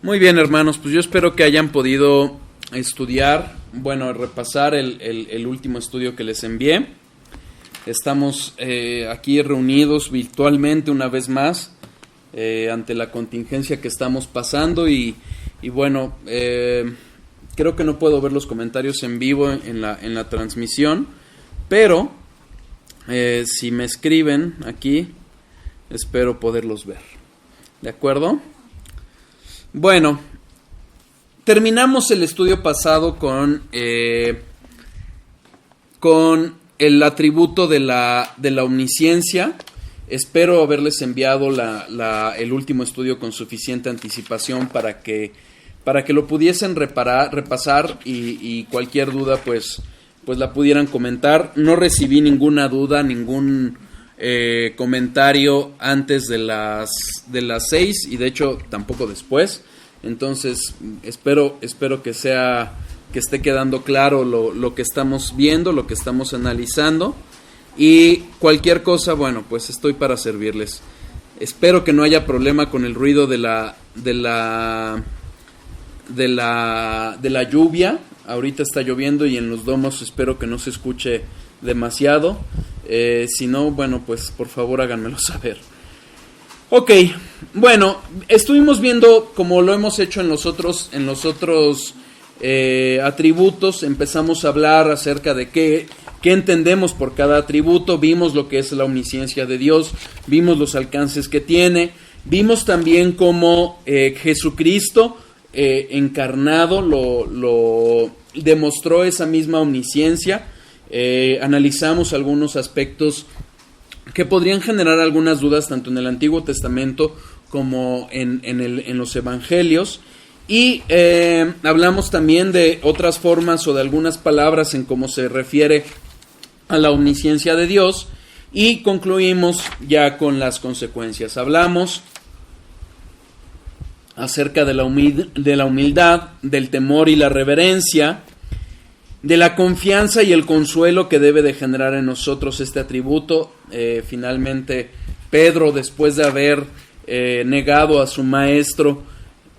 Muy bien, hermanos, pues yo espero que hayan podido estudiar, repasar el último estudio que les envié. Estamos aquí reunidos virtualmente una vez más ante la contingencia que estamos pasando y creo que no puedo ver los comentarios en vivo en la transmisión, pero si me escriben aquí, espero poderlos ver. ¿De acuerdo? Bueno, terminamos el estudio pasado con el atributo de la omnisciencia. Espero haberles enviado el último estudio con suficiente anticipación para que lo pudiesen repasar y cualquier duda pues la pudieran comentar. No recibí ninguna duda, ningún comentario antes de las 6 y de hecho tampoco después. Entonces espero que esté quedando claro lo que estamos viendo, lo que estamos analizando, y cualquier cosa, pues estoy para servirles. Espero que no haya problema con el ruido de la lluvia. Ahorita está lloviendo y en los domos espero que no se escuche demasiado. Si no, pues por favor háganmelo saber. Ok, estuvimos viendo, como lo hemos hecho en los otros atributos. Empezamos a hablar acerca de qué entendemos por cada atributo. Vimos lo que es la omnisciencia de Dios, vimos los alcances que tiene, vimos también cómo Jesucristo encarnado lo demostró esa misma omnisciencia. Analizamos algunos aspectos que podrían generar algunas dudas tanto en el Antiguo Testamento como en los Evangelios, y hablamos también de otras formas o de algunas palabras en cómo se refiere a la omnisciencia de Dios, y concluimos ya con las consecuencias. Hablamos acerca de la humildad, del temor y la reverencia, de la confianza y el consuelo que debe de generar en nosotros este atributo. Finalmente, Pedro, después de haber negado a su maestro,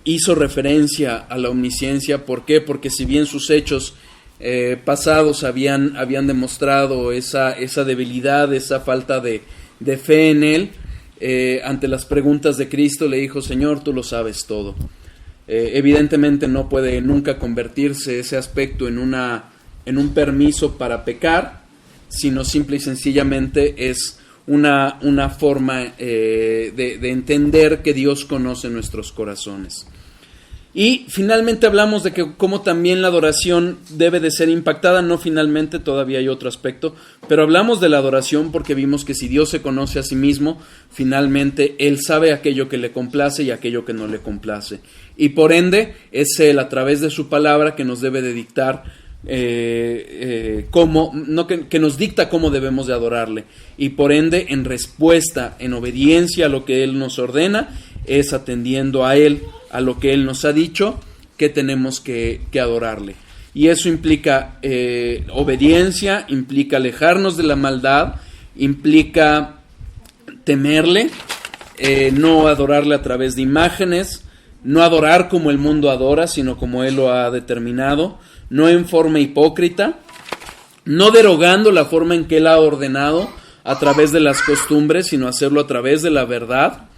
hizo referencia a la omnisciencia. ¿Por qué? Porque si bien sus hechos pasados habían demostrado esa debilidad, esa falta de fe en él, ante las preguntas de Cristo le dijo: Señor, tú lo sabes todo. Evidentemente no puede nunca convertirse ese aspecto en un permiso para pecar, sino simple y sencillamente es una forma de entender que Dios conoce nuestros corazones. Y finalmente hablamos de que cómo también la adoración debe de ser impactada. No finalmente, todavía hay otro aspecto, pero hablamos de la adoración porque vimos que si Dios se conoce a sí mismo, finalmente Él sabe aquello que le complace y aquello que no le complace. Y por ende, es Él, a través de su palabra, que nos debe de dictar que nos dicta cómo debemos de adorarle. Y por ende, en respuesta, en obediencia a lo que Él nos ordena, es atendiendo a Él, a lo que Él nos ha dicho, que tenemos que adorarle. Y eso implica obediencia, implica alejarnos de la maldad, implica temerle, no adorarle a través de imágenes, no adorar como el mundo adora, sino como Él lo ha determinado, no en forma hipócrita, no derogando la forma en que Él ha ordenado a través de las costumbres, sino hacerlo a través de la verdad.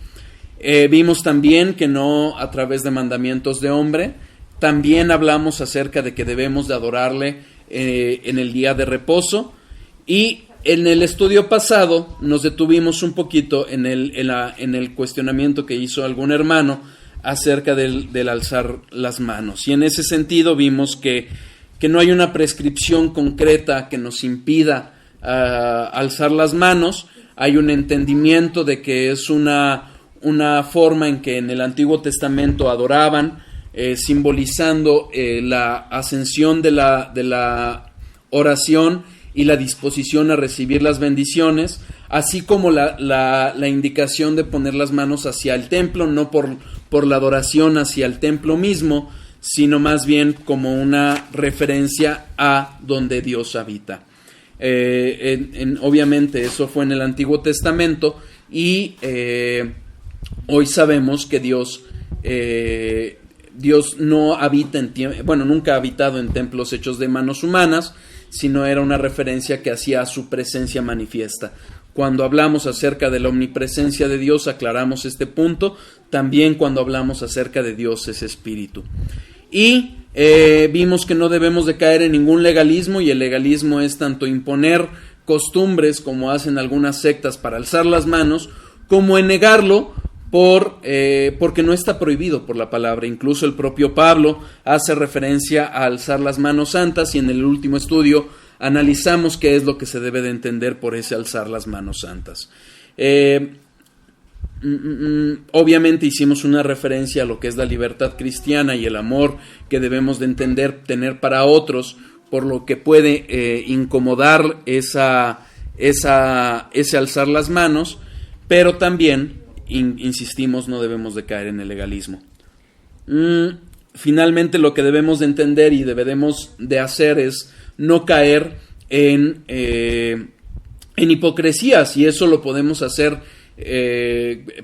Vimos también que no a través de mandamientos de hombre. También hablamos acerca de que debemos de adorarle en el día de reposo. Y en el estudio pasado nos detuvimos un poquito en el cuestionamiento que hizo algún hermano acerca del alzar las manos. Y en ese sentido vimos que no hay una prescripción concreta que nos impida alzar las manos. Hay un entendimiento de que es una forma en que en el Antiguo Testamento adoraban, simbolizando la ascensión de la oración y la disposición a recibir las bendiciones, así como la indicación de poner las manos hacia el templo, no por la adoración hacia el templo mismo, sino más bien como una referencia a donde Dios habita. Obviamente eso fue en el Antiguo Testamento, y hoy sabemos que Dios Dios no habita nunca ha habitado en templos hechos de manos humanas, sino era una referencia que hacía a su presencia manifiesta. Cuando hablamos acerca de la omnipresencia de Dios, aclaramos este punto. También cuando hablamos acerca de Dios es espíritu. Y vimos que no debemos de caer en ningún legalismo, y el legalismo es tanto imponer costumbres como hacen algunas sectas para alzar las manos, como en negarlo porque no está prohibido por la palabra. Incluso el propio Pablo hace referencia a alzar las manos santas, y en el último estudio analizamos qué es lo que se debe de entender por ese alzar las manos santas. Obviamente hicimos una referencia a lo que es la libertad cristiana y el amor que debemos de tener para otros, por lo que puede incomodar ese alzar las manos, pero también, insistimos, no debemos de caer en el legalismo. Finalmente, lo que debemos de entender y debemos de hacer es no caer en hipocresías, y eso lo podemos hacer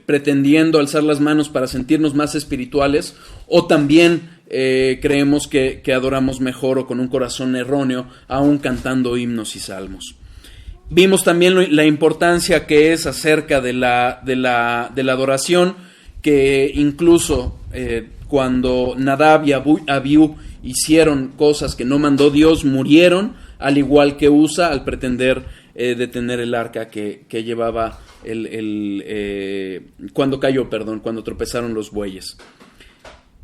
pretendiendo alzar las manos para sentirnos más espirituales, o también creemos que adoramos mejor o con un corazón erróneo, aún cantando himnos y salmos. Vimos también la importancia que es acerca de la adoración, que incluso cuando Nadab y Abiú hicieron cosas que no mandó Dios, murieron, al igual que Usa, al pretender detener el arca que llevaba cuando tropezaron los bueyes.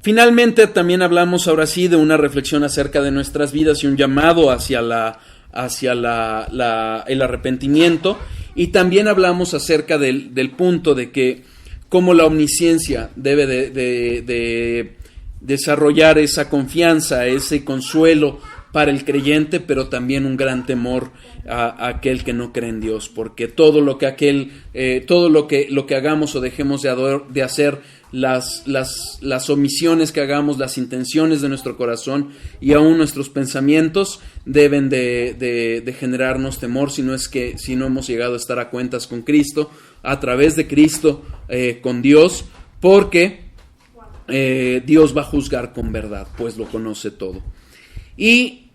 Finalmente, también hablamos ahora sí de una reflexión acerca de nuestras vidas y un llamado hacia el arrepentimiento, y también hablamos acerca del punto de que cómo la omnisciencia debe de desarrollar esa confianza, ese consuelo para el creyente, pero también un gran temor a aquel que no cree en Dios, porque todo lo que hagamos o dejemos de hacer, las omisiones que hagamos, las intenciones de nuestro corazón y aún nuestros pensamientos deben de generarnos temor, si no hemos llegado a estar a cuentas con Cristo, a través de Cristo, con Dios, porque Dios va a juzgar con verdad, pues lo conoce todo. Y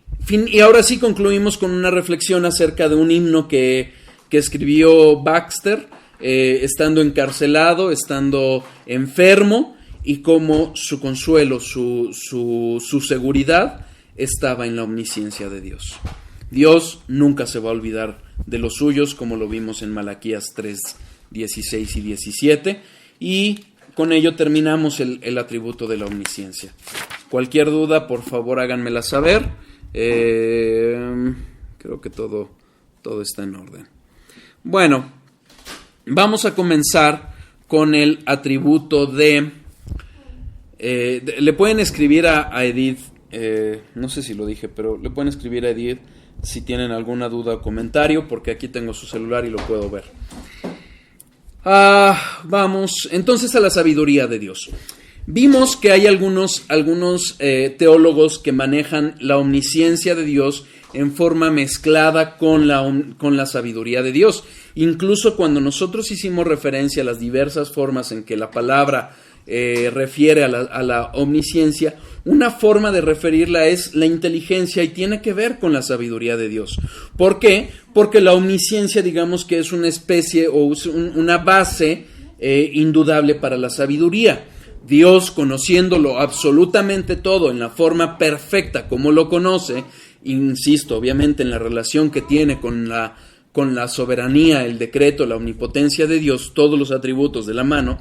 ahora sí concluimos con una reflexión acerca de un himno que escribió Baxter, estando encarcelado, estando enfermo, y cómo su consuelo, su seguridad estaba en la omnisciencia de Dios. Dios nunca se va a olvidar de los suyos, como lo vimos en Malaquías 3:16 y 17, y con ello terminamos el atributo de la omnisciencia. Cualquier duda, por favor, háganmela saber. Creo que todo está en orden. Bueno, vamos a comenzar con el atributo le pueden escribir a Edith, no sé si lo dije, pero le pueden escribir a Edith si tienen alguna duda o comentario, porque aquí tengo su celular y lo puedo ver. Vamos entonces a la sabiduría de Dios. Vimos que hay algunos teólogos que manejan la omnisciencia de Dios en forma mezclada con la sabiduría de Dios. Incluso cuando nosotros hicimos referencia a las diversas formas en que la palabra refiere a la omnisciencia, una forma de referirla es la inteligencia, y tiene que ver con la sabiduría de Dios. ¿Por qué? Porque la omnisciencia, digamos que es una especie o una base indudable para la sabiduría. Dios, conociéndolo absolutamente todo en la forma perfecta como lo conoce, insisto, obviamente en la relación que tiene con la soberanía, el decreto, la omnipotencia de Dios, todos los atributos de la mano,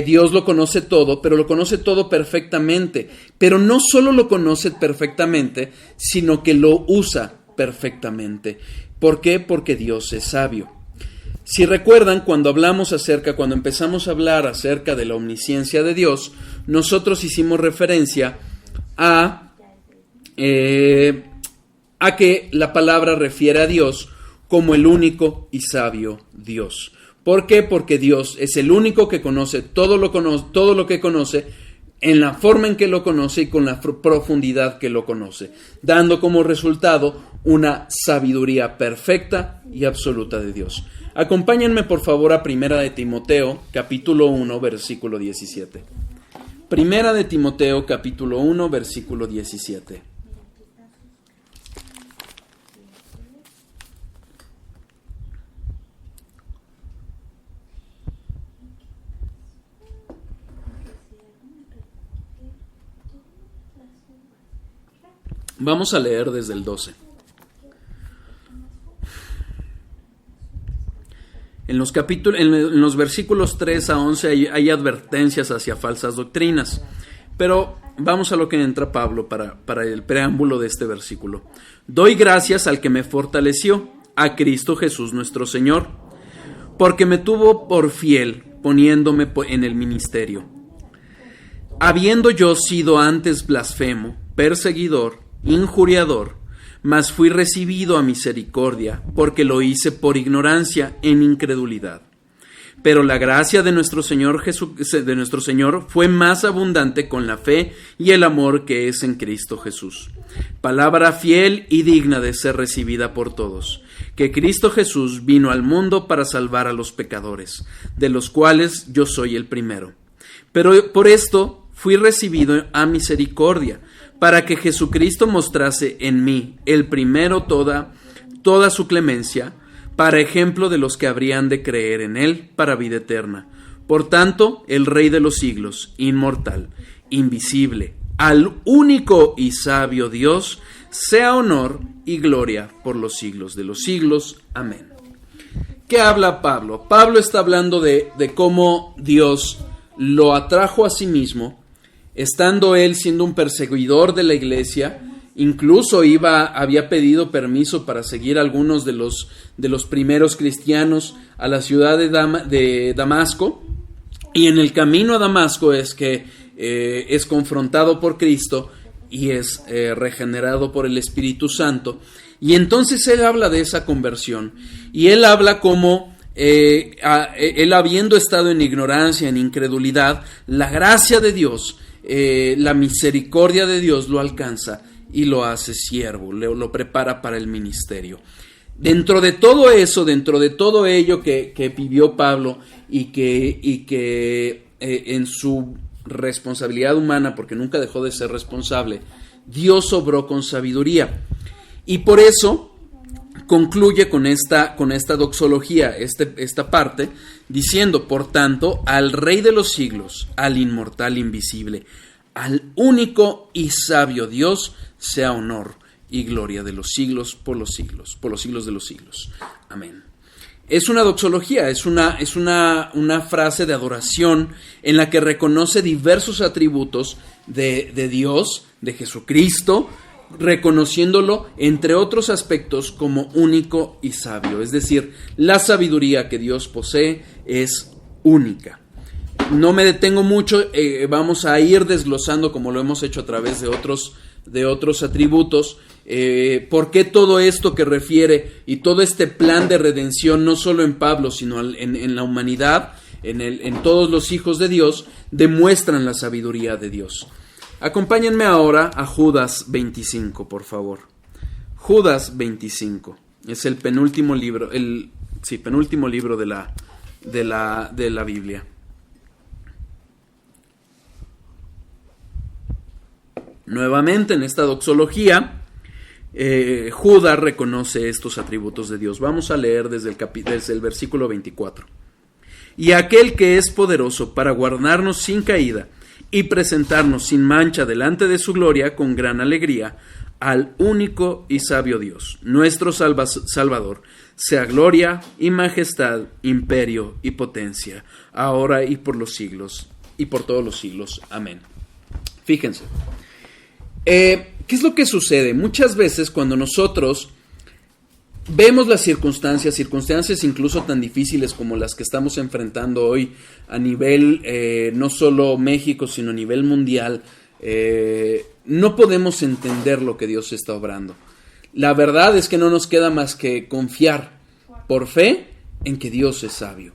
Dios lo conoce todo, pero lo conoce todo perfectamente. Pero no solo lo conoce perfectamente, sino que lo usa perfectamente. ¿Por qué? Porque Dios es sabio. Si recuerdan, cuando empezamos a hablar acerca de la omnisciencia de Dios, nosotros hicimos referencia a que la palabra refiere a Dios como el único y sabio Dios. ¿Por qué? Porque Dios es el único que conoce todo lo que conoce, en la forma en que lo conoce y con la profundidad que lo conoce, dando como resultado una sabiduría perfecta y absoluta de Dios. Acompáñenme por favor a 1 de Timoteo, capítulo 1, versículo 17. Primera de Timoteo, capítulo 1, versículo 17. Vamos a leer desde el 12. En los versículos 3 a 11 hay advertencias hacia falsas doctrinas, pero vamos a lo que entra Pablo para el preámbulo de este versículo. Doy gracias al que me fortaleció, a Cristo Jesús nuestro Señor, porque me tuvo por fiel poniéndome en el ministerio. Habiendo yo sido antes blasfemo, perseguidor, injuriador, mas fui recibido a misericordia, porque lo hice por ignorancia, en incredulidad. Pero la gracia de nuestro Señor fue más abundante con la fe y el amor que es en Cristo Jesús. Palabra fiel y digna de ser recibida por todos, que Cristo Jesús vino al mundo para salvar a los pecadores, de los cuales yo soy el primero. Pero por esto fui recibido a misericordia, para que Jesucristo mostrase en mí, el primero, toda su clemencia, para ejemplo de los que habrían de creer en él para vida eterna. Por tanto, el Rey de los siglos, inmortal, invisible, al único y sabio Dios, sea honor y gloria por los siglos de los siglos. Amén. ¿Qué habla Pablo? Pablo está hablando de cómo Dios lo atrajo a sí mismo, estando él siendo un perseguidor de la iglesia. Incluso había pedido permiso para seguir a algunos de los primeros cristianos a la ciudad de Damasco, y en el camino a Damasco es que es confrontado por Cristo y es regenerado por el Espíritu Santo. Y entonces él habla de esa conversión, y él habla como él, habiendo estado en ignorancia, en incredulidad, la gracia de Dios, la misericordia de Dios lo alcanza y lo hace siervo, lo prepara para el ministerio. Dentro de todo eso, dentro de todo ello que vivió Pablo y que en su responsabilidad humana, porque nunca dejó de ser responsable, Dios obró con sabiduría. Y por eso concluye con esta doxología, esta parte, diciendo: por tanto, al Rey de los siglos, al inmortal invisible, al único y sabio Dios, sea honor y gloria de los siglos por los siglos de los siglos. Amén. Es una doxología, es una frase de adoración en la que reconoce diversos atributos de Dios, de Jesucristo, reconociéndolo, entre otros aspectos, como único y sabio. Es decir, la sabiduría que Dios posee es única. No me detengo mucho, vamos a ir desglosando, como lo hemos hecho a través de otros atributos, por qué todo esto que refiere y todo este plan de redención, no solo en Pablo, sino en la humanidad, en todos los hijos de Dios, demuestran la sabiduría de Dios. Acompáñenme ahora a Judas 25, por favor. Judas 25 es el penúltimo libro, penúltimo libro de la Biblia. Nuevamente, en esta doxología, Judas reconoce estos atributos de Dios. Vamos a leer desde el versículo 24. Y aquel que es poderoso para guardarnos sin caída y presentarnos sin mancha delante de su gloria con gran alegría, al único y sabio Dios, nuestro Salvador, sea gloria y majestad, imperio y potencia, ahora y por los siglos y por todos los siglos. Amén. Fíjense, ¿qué es lo que sucede? Muchas veces cuando nosotros vemos las circunstancias incluso tan difíciles como las que estamos enfrentando hoy a nivel no solo México, sino a nivel mundial, no podemos entender lo que Dios está obrando. La verdad es que no nos queda más que confiar por fe en que Dios es sabio.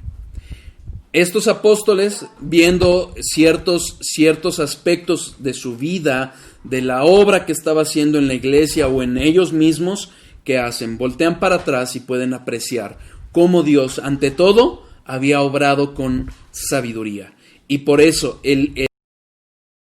Estos apóstoles, viendo ciertos aspectos de su vida, de la obra que estaba haciendo en la iglesia o en ellos mismos, ¿qué hacen? Voltean para atrás y pueden apreciar cómo Dios, ante todo, había obrado con sabiduría. Y por eso el